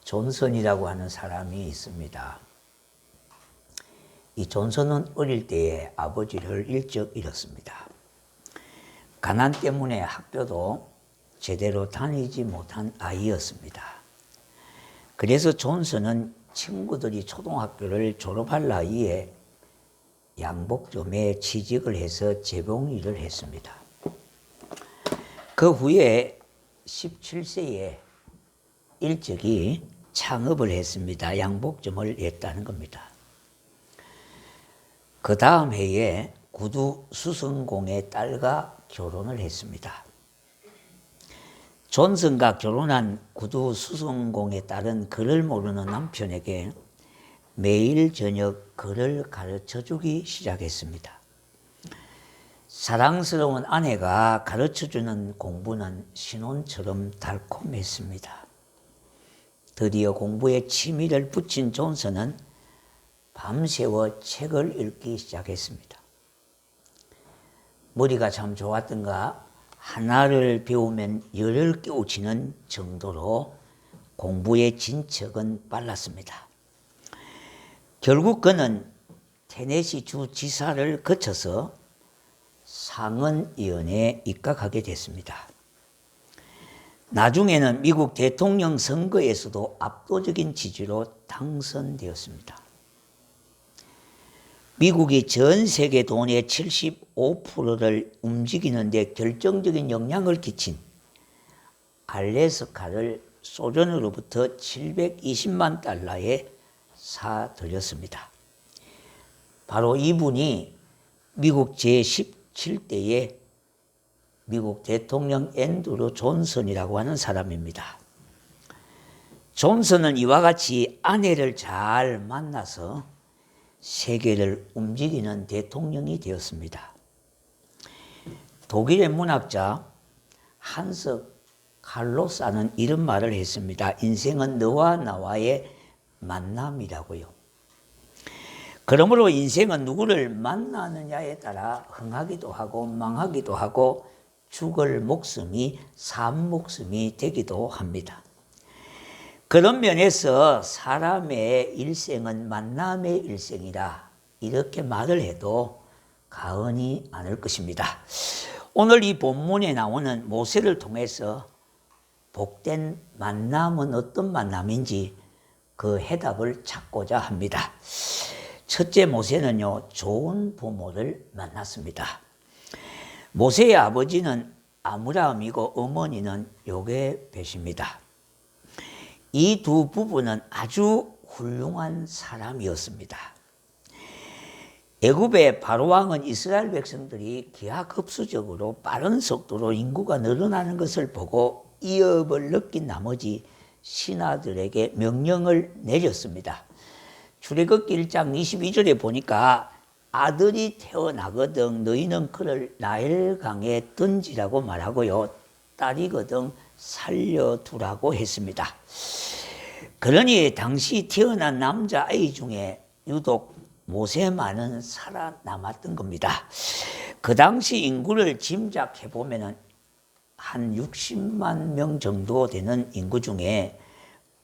존슨이라고 하는 사람이 있습니다. 이 존슨은 어릴 때에 아버지를 일찍 잃었습니다. 가난 때문에 학교도 제대로 다니지 못한 아이였습니다. 그래서 존슨은 친구들이 초등학교를 졸업할 나이에 양복점에 취직을 해서 재봉 일을 했습니다. 그 후에 17세에 일찍이 창업을 했습니다. 양복점을 냈다는 겁니다. 그 다음 해에 구두 수성공의 딸과 결혼을 했습니다. 존슨과 결혼한 구두 수성공의 딸은 글을 모르는 남편에게 매일 저녁 글을 가르쳐주기 시작했습니다. 사랑스러운 아내가 가르쳐주는 공부는 신혼처럼 달콤했습니다. 드디어 공부에 취미를 붙인 존슨은 밤새워 책을 읽기 시작했습니다. 머리가 참 좋았던가 하나를 배우면 열을 깨우치는 정도로 공부의 진척은 빨랐습니다. 결국 그는 테네시 주 지사를 거쳐서 상원의원에 입각하게 됐습니다. 나중에는 미국 대통령 선거에서도 압도적인 지지로 당선되었습니다. 미국이 전 세계 돈의 75%를 움직이는 데 결정적인 영향을 끼친 알래스카를 소련으로부터 720만 달러에 사들였습니다. 바로 이분이 미국 제17대의 미국 대통령 앤드루 존슨이라고 하는 사람입니다. 존슨은 이와 같이 아내를 잘 만나서 세계를 움직이는 대통령이 되었습니다. 독일의 문학자 한스 칼로사는 이런 말을 했습니다. 인생은 너와 나와의 만남이라고요. 그러므로 인생은 누구를 만나느냐에 따라 흥하기도 하고 망하기도 하고 죽을 목숨이 산 목숨이 되기도 합니다. 그런 면에서 사람의 일생은 만남의 일생이라 이렇게 말을 해도 과언이 아닐 것입니다. 오늘 이 본문에 나오는 모세를 통해서 복된 만남은 어떤 만남인지 그 해답을 찾고자 합니다. 첫째, 모세는요, 좋은 부모를 만났습니다. 모세의 아버지는 아므람이고 어머니는 요게벳입니다. 이 두 부부는 아주 훌륭한 사람이었습니다. 애굽의 바로왕은 이스라엘 백성들이 기하급수적으로 빠른 속도로 인구가 늘어나는 것을 보고 이업을 느낀 나머지 신하들에게 명령을 내렸습니다. 출애굽기 1장 22절에 보니까 아들이 태어나거든 너희는 그를 나일강에 던지라고 말하고요. 딸이거든 살려두라고 했습니다. 그러니 당시 태어난 남자아이 중에 유독 모세만은 살아남았던 겁니다. 그 당시 인구를 짐작해 보면 한 60만 명 정도 되는 인구 중에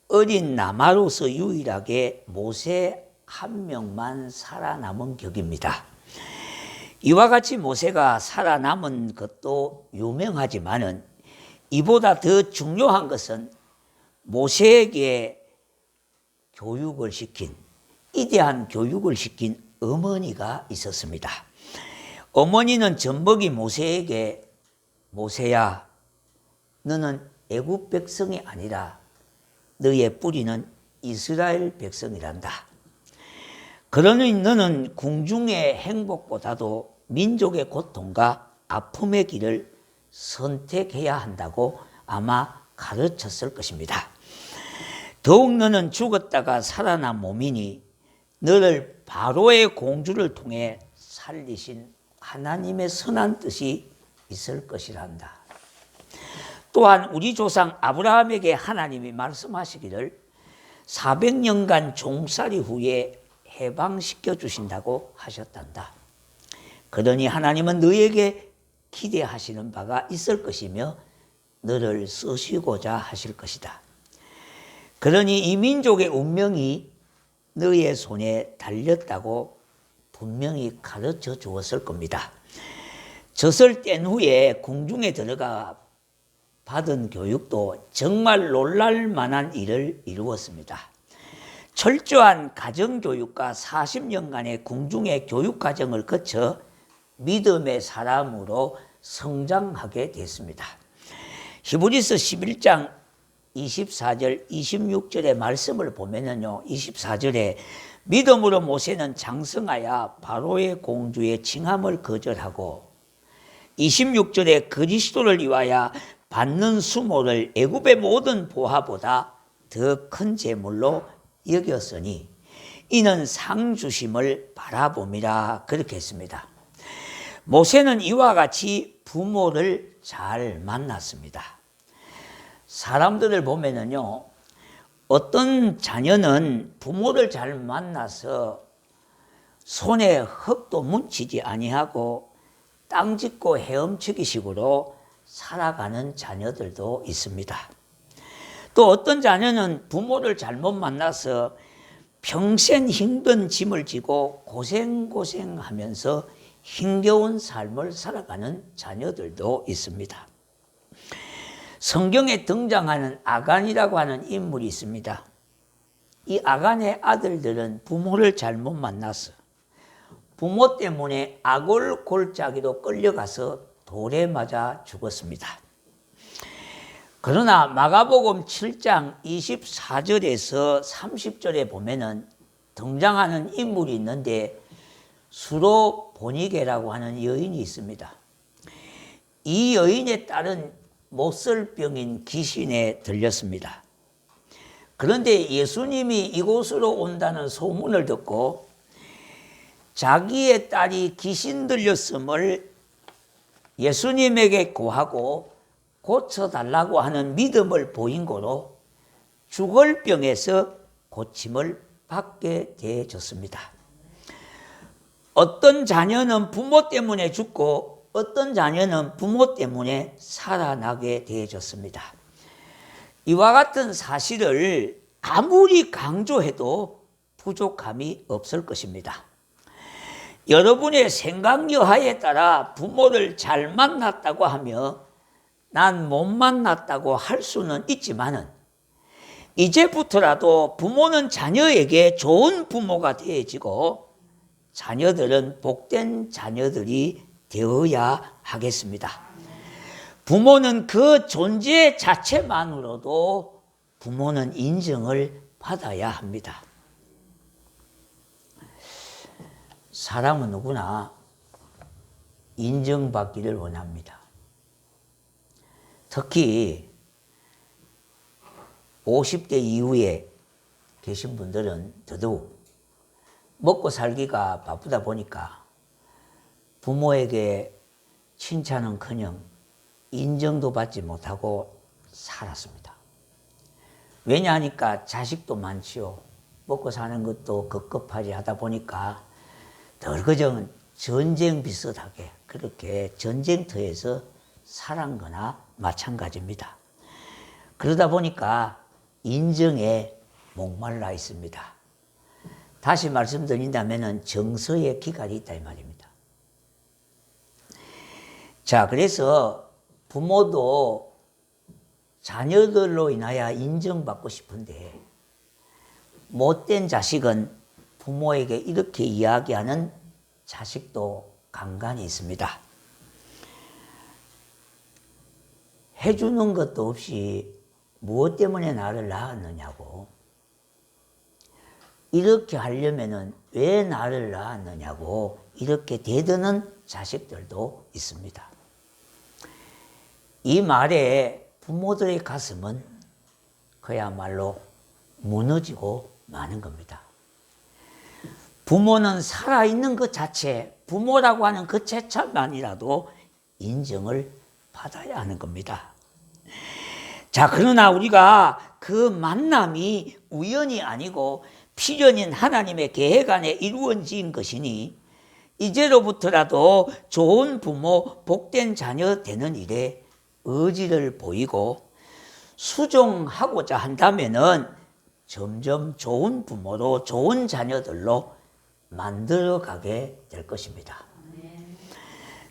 어린 나마로서 유일하게 모세 한 명만 살아남은 격입니다. 이와 같이 모세가 살아남은 것도 유명하지만은 이보다 더 중요한 것은 모세에게 교육을 시킨, 이대한 교육을 시킨 어머니가 있었습니다. 어머니는 전복이 모세에게 모세야, 너는 애굽 백성이 아니라 너의 뿌리는 이스라엘 백성이란다. 그러니 너는 궁중의 행복보다도 민족의 고통과 아픔의 길을 선택해야 한다고 아마 가르쳤을 것입니다. 더욱 너는 죽었다가 살아난 몸이니 너를 바로의 공주를 통해 살리신 하나님의 선한 뜻이 있을 것이란다. 또한 우리 조상 아브라함에게 하나님이 말씀하시기를 400년간 종살이 후에 해방시켜 주신다고 하셨단다. 그러니 하나님은 너에게 기대하시는 바가 있을 것이며 너를 쓰시고자 하실 것이다. 그러니 이 민족의 운명이 너의 손에 달렸다고 분명히 가르쳐 주었을 겁니다. 젖을 뗀 후에 궁중에 들어가 받은 교육도 정말 놀랄 만한 일을 이루었습니다. 철저한 가정교육과 40년간의 궁중의 교육과정을 거쳐 믿음의 사람으로 성장하게 됐습니다. 히브리서 11장 24절 26절의 말씀을 보면요, 24절에 믿음으로 모세는 장성하여 바로의 공주의 칭함을 거절하고 26절에 그리스도를 위하여 받는 수모를 애굽의 모든 보화보다 더 큰 재물로 여겼으니 이는 상 주심을 바라봄이라 그렇게 했습니다. 모세는 이와 같이 부모를 잘 만났습니다. 사람들을 보면은요, 어떤 자녀는 부모를 잘 만나서 손에 흙도 묻히지 아니하고 땅 짚고 헤엄치기 식으로 살아가는 자녀들도 있습니다. 또 어떤 자녀는 부모를 잘못 만나서 평생 힘든 짐을 지고 고생하면서 힘겨운 삶을 살아가는 자녀들도 있습니다. 성경에 등장하는 아간이라고 하는 인물이 있습니다. 이 아간의 아들들은 부모를 잘못 만나서 부모 때문에 아골 골짜기로 끌려가서 돌에 맞아 죽었습니다. 그러나 마가복음 7장 24절에서 30절에 보면은 등장하는 인물이 있는데 수로 보니게라고 하는 여인이 있습니다. 이 여인의 딸은 못설병인 귀신에 들렸습니다. 그런데 예수님이 이곳으로 온다는 소문을 듣고 자기의 딸이 귀신 들렸음을 예수님에게 고하고 고쳐달라고 하는 믿음을 보인 거로 죽을 병에서 고침을 받게 되어졌습니다. 어떤 자녀는 부모 때문에 죽고 어떤 자녀는 부모 때문에 살아나게 되어졌습니다. 이와 같은 사실을 아무리 강조해도 부족함이 없을 것입니다. 여러분의 생각 여하에 따라 부모를 잘 만났다고 하며 난 못 만났다고 할 수는 있지만은 이제부터라도 부모는 자녀에게 좋은 부모가 되어지고 자녀들은 복된 자녀들이 되어야 하겠습니다. 부모는 그 존재 자체만으로도 부모는 인정을 받아야 합니다. 사람은 누구나 인정받기를 원합니다. 특히 50대 이후에 계신 분들은 더더욱 먹고 살기가 바쁘다 보니까 부모에게 칭찬은커녕 인정도 받지 못하고 살았습니다. 왜냐하니까 자식도 많지요. 먹고 사는 것도 급급하지 하다 보니까 덜그정 전쟁 비슷하게 그렇게 전쟁터에서 살은 거나 마찬가지입니다. 그러다 보니까 인정에 목말라 있습니다. 다시 말씀드린다면 정서의 기갈이 있다 이 말입니다. 자, 그래서 부모도 자녀들로 인하여 인정받고 싶은데 못된 자식은 부모에게 이렇게 이야기하는 자식도 간간히 있습니다. 해주는 것도 없이 무엇 때문에 나를 낳았느냐고, 이렇게 하려면은 왜 나를 낳았느냐고 이렇게 대드는 자식들도 있습니다. 이 말에 부모들의 가슴은 그야말로 무너지고 마는 겁니다. 부모는 살아있는 것 자체, 부모라고 하는 그 자체만이라도 인정을 받아야 하는 겁니다. 자, 그러나 우리가 그 만남이 우연이 아니고 필연인 하나님의 계획 안에 이루어진 것이니 이제로부터라도 좋은 부모, 복된 자녀 되는 일에 의지를 보이고 수종하고자 한다면은 점점 좋은 부모로 좋은 자녀들로 만들어가게 될 것입니다.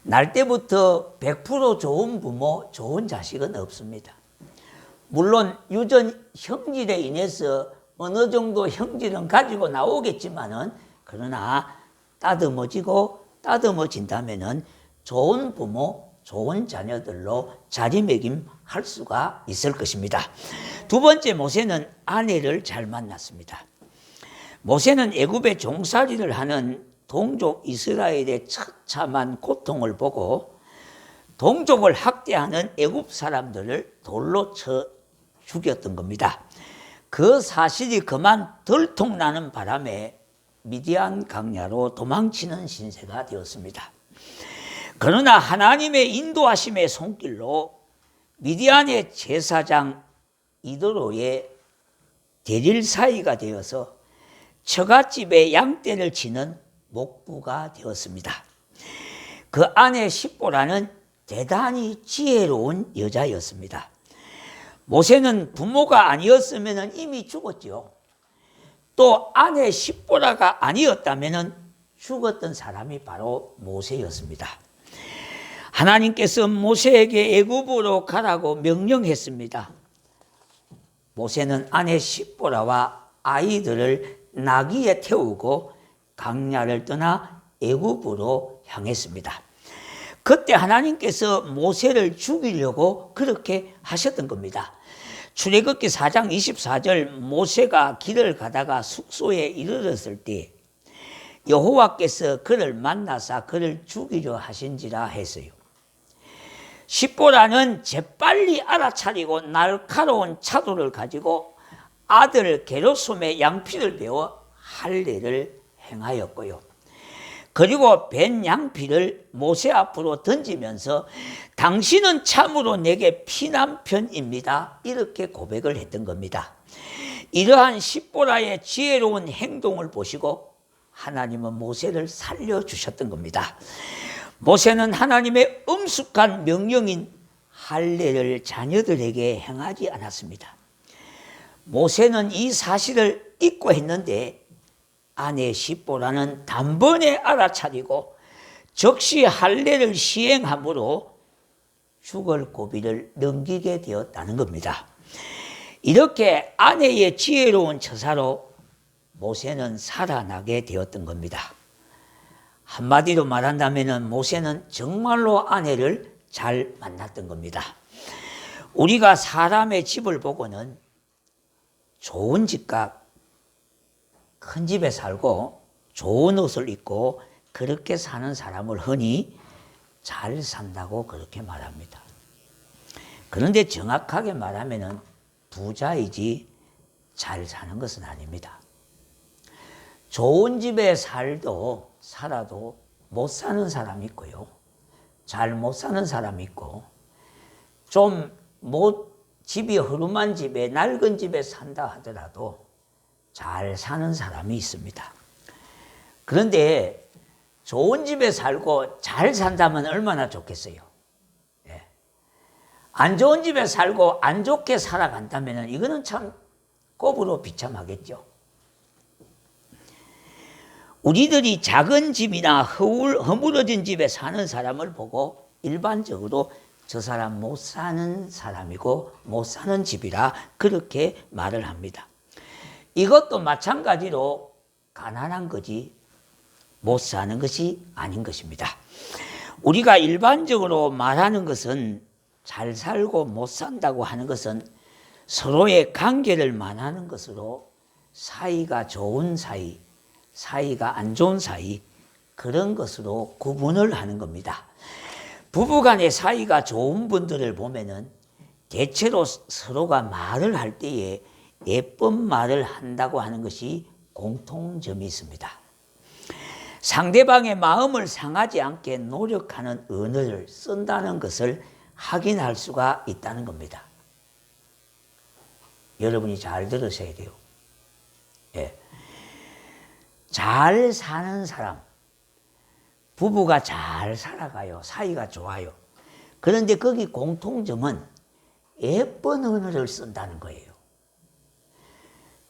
날 때부터 100% 좋은 부모, 좋은 자식은 없습니다. 물론 유전 형질에 인해서 어느 정도 형질은 가지고 나오겠지만은 그러나 따듬어진다면은 좋은 부모, 좋은 자녀들로 자리매김할 수가 있을 것입니다. 두 번째, 모세는 아내를 잘 만났습니다. 모세는 애굽에 종살이를 하는 동족 이스라엘의 처참한 고통을 보고 동족을 학대하는 애굽 사람들을 돌로 쳐 죽였던 겁니다. 그 사실이 그만 들통나는 바람에 미디안 강야로 도망치는 신세가 되었습니다. 그러나 하나님의 인도하심의 손길로 미디안의 제사장 이도로의 대릴 사이가 되어서 처갓집에 양떼를 치는 목부가 되었습니다. 그 아내 십보라는 대단히 지혜로운 여자였습니다. 모세는 부모가 아니었으면 이미 죽었죠. 또 아내 십보라가 아니었다면 죽었던 사람이 바로 모세였습니다. 하나님께서 모세에게 애굽으로 가라고 명령했습니다. 모세는 아내 십보라와 아이들을 나귀에 태우고 광야를 떠나 애굽으로 향했습니다. 그때 하나님께서 모세를 죽이려고 그렇게 하셨던 겁니다. 출애굽기 4장 24절, 모세가 길을 가다가 숙소에 이르렀을 때 여호와께서 그를 만나사 그를 죽이려 하신지라 했어요. 십보라는 재빨리 알아차리고 날카로운 차도를 가지고 아들 게르솜의 양피를 베어 할례를 행하였고요. 그리고 벤 양피를 모세 앞으로 던지면서 당신은 참으로 내게 피남편입니다. 이렇게 고백을 했던 겁니다. 이러한 십보라의 지혜로운 행동을 보시고 하나님은 모세를 살려주셨던 겁니다. 모세는 하나님의 엄숙한 명령인 할례를 자녀들에게 행하지 않았습니다. 모세는 이 사실을 잊고 했는데 아내 십보라는 단번에 알아차리고 즉시 할례를 시행함으로 죽을 고비를 넘기게 되었다는 겁니다. 이렇게 아내의 지혜로운 처사로 모세는 살아나게 되었던 겁니다. 한마디로 말한다면 모세는 정말로 아내를 잘 만났던 겁니다. 우리가 사람의 집을 보고는 좋은 집과 큰 집에 살고 좋은 옷을 입고 그렇게 사는 사람을 흔히 잘 산다고 그렇게 말합니다. 그런데 정확하게 말하면 부자이지 잘 사는 것은 아닙니다. 좋은 집에 살아도 못 사는 사람이 있고요. 잘 못 사는 사람이 있고 집이 허름한 집에 낡은 집에 산다 하더라도 잘 사는 사람이 있습니다. 그런데 좋은 집에 살고 잘 산다면 얼마나 좋겠어요. 예. 안 좋은 집에 살고 안 좋게 살아간다면 이거는 참 꼽으로 비참하겠죠. 우리들이 작은 집이나 허물어진 집에 사는 사람을 보고 일반적으로 저 사람 못 사는 사람이고 못 사는 집이라 그렇게 말을 합니다. 이것도 마찬가지로 가난한 거지 못 사는 것이 아닌 것입니다. 우리가 일반적으로 말하는 것은 잘 살고 못 산다고 하는 것은 서로의 관계를 말하는 것으로 사이가 좋은 사이, 사이가 안 좋은 사이 그런 것으로 구분을 하는 겁니다. 부부간의 사이가 좋은 분들을 보면은 대체로 서로가 말을 할 때에 예쁜 말을 한다고 하는 것이 공통점이 있습니다. 상대방의 마음을 상하지 않게 노력하는 언어를 쓴다는 것을 확인할 수가 있다는 겁니다. 여러분이 잘 들으셔야 돼요. 예. 잘 사는 사람, 부부가 잘 살아가요. 사이가 좋아요. 그런데 거기 공통점은 예쁜 언어를 쓴다는 거예요.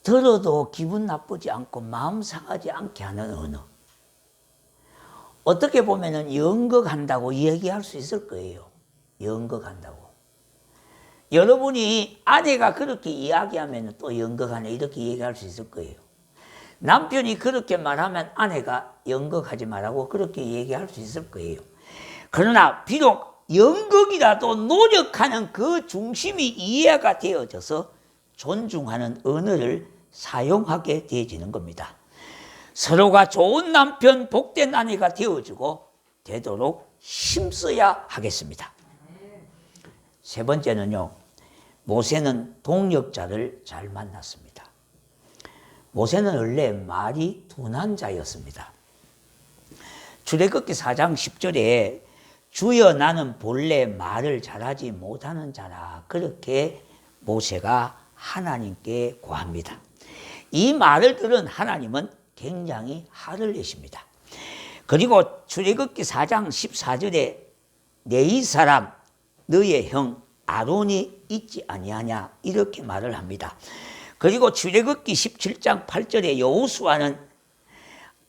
들어도 기분 나쁘지 않고 마음 상하지 않게 하는 언어. 어떻게 보면은 연극한다고 얘기할 수 있을 거예요. 연극한다고. 여러분이 아내가 그렇게 이야기하면 또 연극하네 이렇게 얘기할 수 있을 거예요. 남편이 그렇게 말하면 아내가 연극하지 말라고 그렇게 얘기할 수 있을 거예요. 그러나 비록 연극이라도 노력하는 그 중심이 이해가 되어져서 존중하는 언어를 사용하게 되어지는 겁니다. 서로가 좋은 남편, 복된 아내가 되어주고 되도록 힘써야 하겠습니다. 세 번째는요, 모세는 동역자를 잘 만났습니다. 모세는 원래 말이 둔한 자였습니다. 출애굽기 4장 10절에 주여 나는 본래 말을 잘하지 못하는 자라 그렇게 모세가 하나님께 고합니다. 이 말을 들은 하나님은 굉장히 화를 내십니다. 그리고 출애굽기 4장 14절에 내 사람 너의 형 아론이 있지 아니하냐 이렇게 말을 합니다. 그리고 출애굽기 17장 8절에 여호수아는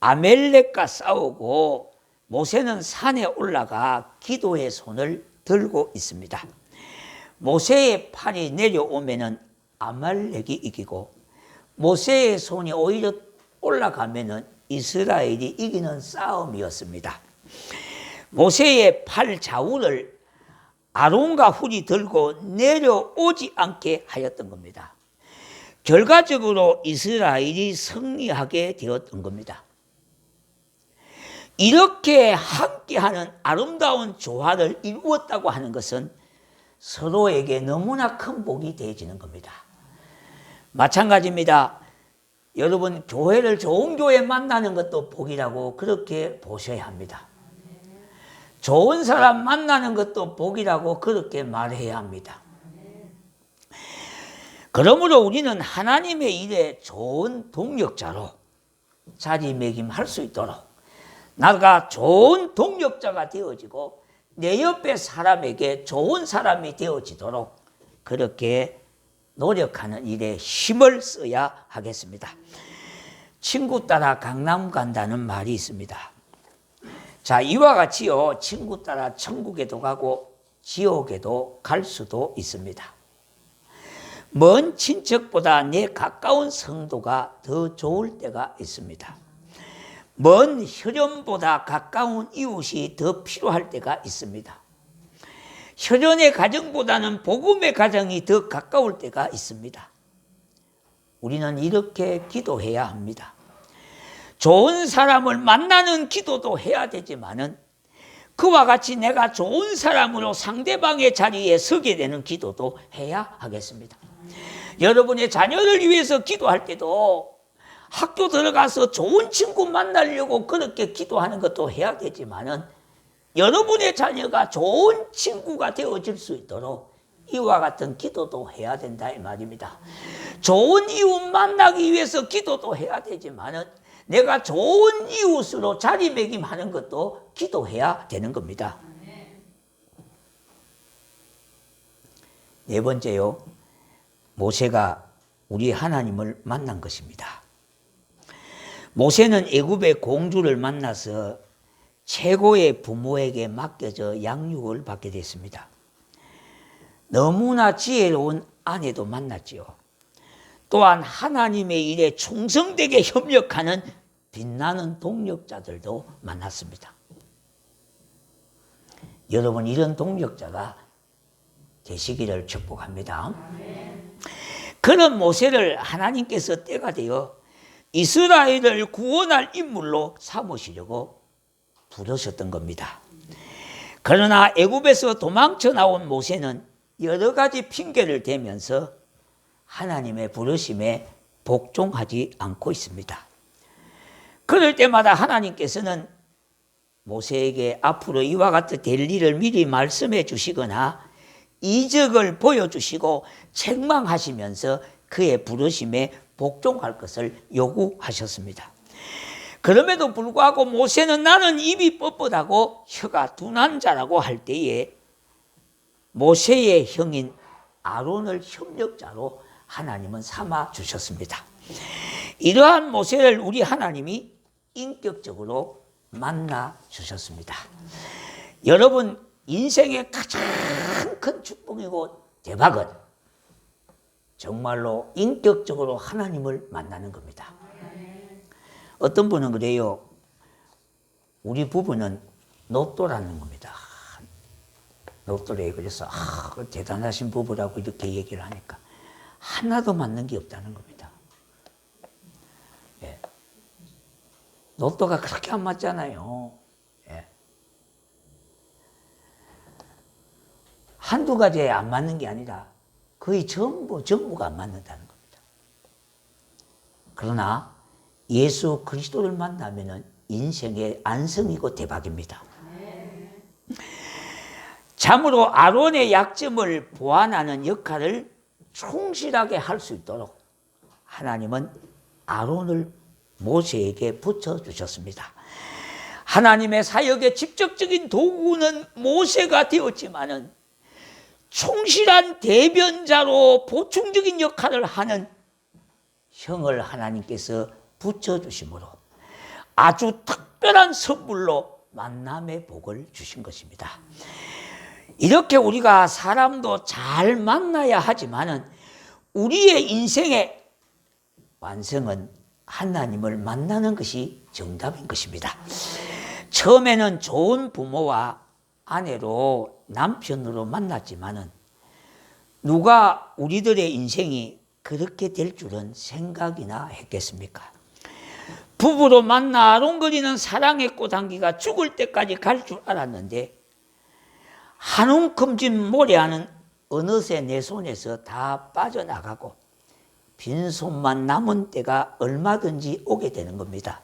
아멜렉과 싸우고 모세는 산에 올라가 기도의 손을 들고 있습니다. 모세의 팔이 내려오면은 아말렉이 이기고 모세의 손이 오히려 올라가면은 이스라엘이 이기는 싸움이었습니다. 모세의 팔 좌우를 아론과 훌이 들고 내려오지 않게 하였던 겁니다. 결과적으로 이스라엘이 승리하게 되었던 겁니다. 이렇게 함께하는 아름다운 조화를 이루었다고 하는 것은 서로에게 너무나 큰 복이 되어지는 겁니다. 마찬가지입니다. 여러분 교회를 좋은 교회 만나는 것도 복이라고 그렇게 보셔야 합니다. 좋은 사람 만나는 것도 복이라고 그렇게 말해야 합니다. 그러므로 우리는 하나님의 일에 좋은 동력자로 자리매김할 수 있도록 나가 좋은 동력자가 되어지고 내 옆에 사람에게 좋은 사람이 되어지도록 그렇게 노력하는 일에 힘을 써야 하겠습니다. 친구 따라 강남 간다는 말이 있습니다. 자, 이와 같이요, 친구 따라 천국에도 가고 지옥에도 갈 수도 있습니다. 먼 친척보다 내 가까운 성도가 더 좋을 때가 있습니다. 먼 혈연보다 가까운 이웃이 더 필요할 때가 있습니다. 혈연의 가정보다는 복음의 가정이 더 가까울 때가 있습니다. 우리는 이렇게 기도해야 합니다. 좋은 사람을 만나는 기도도 해야 되지만은 그와 같이 내가 좋은 사람으로 상대방의 자리에 서게 되는 기도도 해야 하겠습니다. 여러분의 자녀를 위해서 기도할 때도 학교 들어가서 좋은 친구 만나려고 그렇게 기도하는 것도 해야 되지만은 여러분의 자녀가 좋은 친구가 되어질 수 있도록 이와 같은 기도도 해야 된다 이 말입니다. 좋은 이웃 만나기 위해서 기도도 해야 되지만은 내가 좋은 이웃으로 자리매김하는 것도 기도해야 되는 겁니다. 네 번째요, 모세가 우리 하나님을 만난 것입니다. 모세는 애굽의 공주를 만나서 최고의 부모에게 맡겨져 양육을 받게 됐습니다. 너무나 지혜로운 아내도 만났지요. 또한 하나님의 일에 충성되게 협력하는 빛나는 동력자들도 만났습니다. 여러분 이런 동력자가 되시기를 축복합니다. 그런 모세를 하나님께서 때가 되어 이스라엘을 구원할 인물로 삼으시려고 부르셨던 겁니다. 그러나 애굽에서 도망쳐 나온 모세는 여러 가지 핑계를 대면서 하나님의 부르심에 복종하지 않고 있습니다. 그럴 때마다 하나님께서는 모세에게 앞으로 이와 같이 될 일을 미리 말씀해 주시거나 이적을 보여주시고 책망하시면서 그의 부르심에 복종할 것을 요구하셨습니다. 그럼에도 불구하고 모세는 나는 입이 뻣뻣하고 혀가 둔한 자라고 할 때에 모세의 형인 아론을 협력자로 하나님은 삼아 주셨습니다. 이러한 모세를 우리 하나님이 인격적으로 만나 주셨습니다. 여러분, 인생의 가장 큰 축복이고 대박은 정말로 인격적으로 하나님을 만나는 겁니다. 어떤 분은 그래요. 우리 부부는 로또라는 겁니다. 로또래. 그래서 대단하신 부부라고 이렇게 얘기를 하니까 하나도 맞는 게 없다는 겁니다. 예. 로또가 그렇게 안 맞잖아요. 예. 한두 가지에 안 맞는 게 아니라 거의 전부가 안 맞는다는 겁니다. 그러나 예수 그리스도를 만나면은 인생의 안성이고 대박입니다. 참으로 아론의 약점을 보완하는 역할을 충실하게 할 수 있도록 하나님은 아론을 모세에게 붙여주셨습니다. 하나님의 사역의 직접적인 도구는 모세가 되었지만은 충실한 대변자로 보충적인 역할을 하는 형을 하나님께서 붙여주심으로 아주 특별한 선물로 만남의 복을 주신 것입니다. 이렇게 우리가 사람도 잘 만나야 하지만은 우리의 인생의 완성은 하나님을 만나는 것이 정답인 것입니다. 처음에는 좋은 부모와 아내로 남편으로 만났지만은 누가 우리들의 인생이 그렇게 될 줄은 생각이나 했겠습니까? 부부로 만나 아롱거리는 사랑의 꽃향기가 죽을 때까지 갈 줄 알았는데 한 움큼 진 모래알은 어느새 내 손에서 다 빠져나가고 빈손만 남은 때가 얼마든지 오게 되는 겁니다.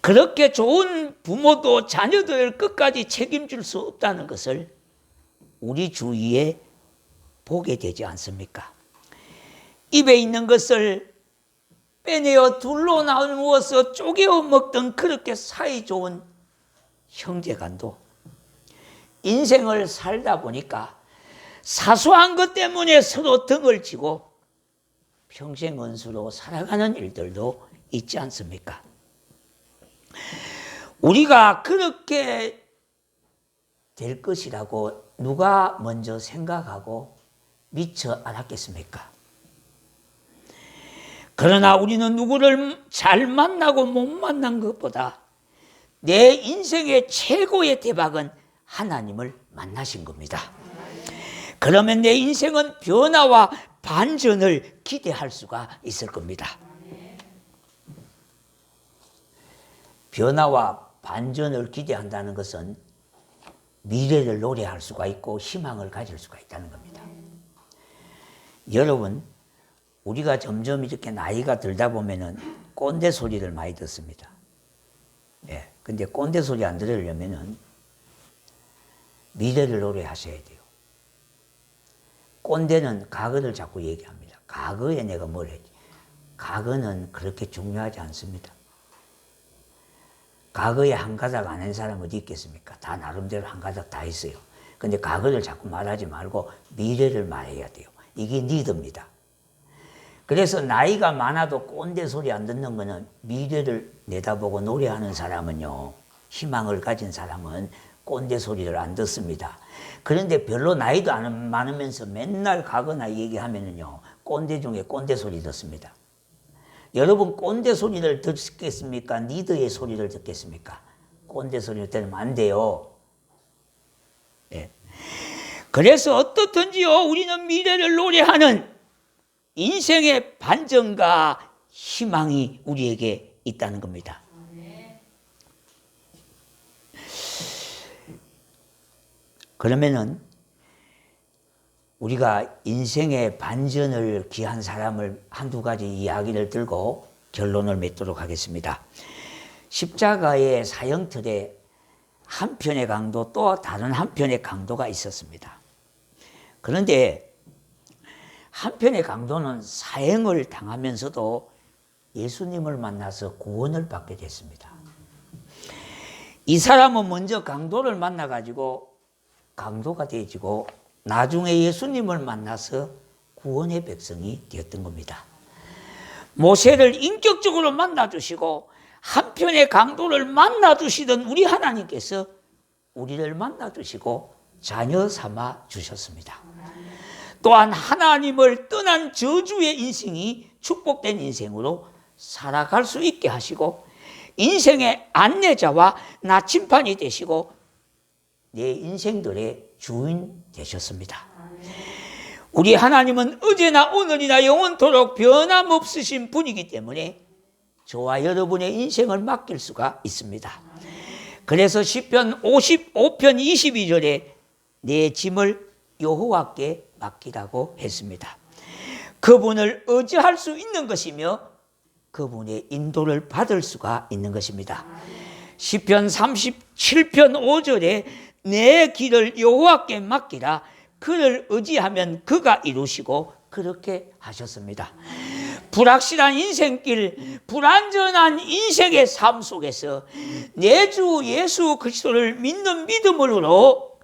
그렇게 좋은 부모도 자녀들을 끝까지 책임질 수 없다는 것을 우리 주위에 보게 되지 않습니까? 입에 있는 것을 빼내어 둘로 나누어서 쪼개어 먹던 그렇게 사이 좋은 형제간도 인생을 살다 보니까 사소한 것 때문에 서로 등을 지고 평생 원수로 살아가는 일들도 있지 않습니까? 우리가 그렇게 될 것이라고 누가 먼저 생각하고 미처 알았겠습니까? 그러나 우리는 누구를 잘 만나고 못 만난 것보다 내 인생의 최고의 대박은 하나님을 만나신 겁니다. 그러면 내 인생은 변화와 반전을 기대할 수가 있을 겁니다. 변화와 반전을 기대한다는 것은 미래를 노래할 수가 있고 희망을 가질 수가 있다는 겁니다. 여러분, 우리가 점점 이렇게 나이가 들다 보면은 꼰대 소리를 많이 듣습니다. 예. 근데 꼰대 소리 안 들으려면은 미래를 노래하셔야 돼요. 꼰대는 과거를 자꾸 얘기합니다. 과거에 내가 뭘 했지. 과거는 그렇게 중요하지 않습니다. 과거에 한 가닥 안 한 사람 어디 있겠습니까? 다 나름대로 한 가닥 다 있어요. 근데 과거를 자꾸 말하지 말고 미래를 말해야 돼요. 이게 리더입니다. 그래서 나이가 많아도 꼰대 소리 안 듣는 거는 미래를 내다보고 노래하는 사람은요, 희망을 가진 사람은 꼰대 소리를 안 듣습니다. 그런데 별로 나이도 안 많으면서 맨날 가거나 얘기하면은요, 꼰대 중에 꼰대 소리 듣습니다. 여러분, 꼰대 소리를 듣겠습니까? 리더의 소리를 듣겠습니까? 꼰대 소리를 들으면 안 돼요. 예. 그래서 어떻든지요, 우리는 미래를 노래하는 인생의 반전과 희망이 우리에게 있다는 겁니다. 그러면은 우리가 인생의 반전을 기한 사람을 한두 가지 이야기를 들고 결론을 맺도록 하겠습니다. 십자가의 사형틀에 한편의 강도 또 다른 한편의 강도가 있었습니다. 그런데 한편의 강도는 사형을 당하면서도 예수님을 만나서 구원을 받게 됐습니다. 이 사람은 먼저 강도를 만나가지고 강도가 되어지고 나중에 예수님을 만나서 구원의 백성이 되었던 겁니다. 모세를 인격적으로 만나주시고 한편의 강도를 만나주시던 우리 하나님께서 우리를 만나주시고 자녀 삼아 주셨습니다. 또한 하나님을 떠난 저주의 인생이 축복된 인생으로 살아갈 수 있게 하시고 인생의 안내자와 나침반이 되시고 내 인생들의 주인 되셨습니다. 우리 하나님은 어제나 오늘이나 영원토록 변함없으신 분이기 때문에 저와 여러분의 인생을 맡길 수가 있습니다. 그래서 시편 55편 22절에 내 짐을 여호와께 맡기라고 했습니다. 그분을 의지할 수 있는 것이며 그분의 인도를 받을 수가 있는 것입니다. 시편 37편 5절에 내 길을 여호와께 맡기라. 그를 의지하면 그가 이루시고 그렇게 하셨습니다. 불확실한 인생길, 불안전한 인생의 삶 속에서 내 주 예수 그리스도를 믿는 믿음으로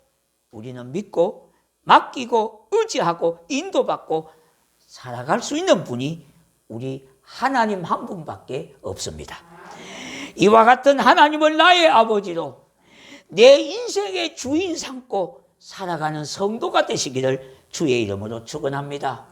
우리는 믿고 맡기고 의지하고 인도받고 살아갈 수 있는 분이 우리 하나님 한 분밖에 없습니다. 이와 같은 하나님을 나의 아버지로 내 인생의 주인 삼고 살아가는 성도가 되시기를 주의 이름으로 축원합니다.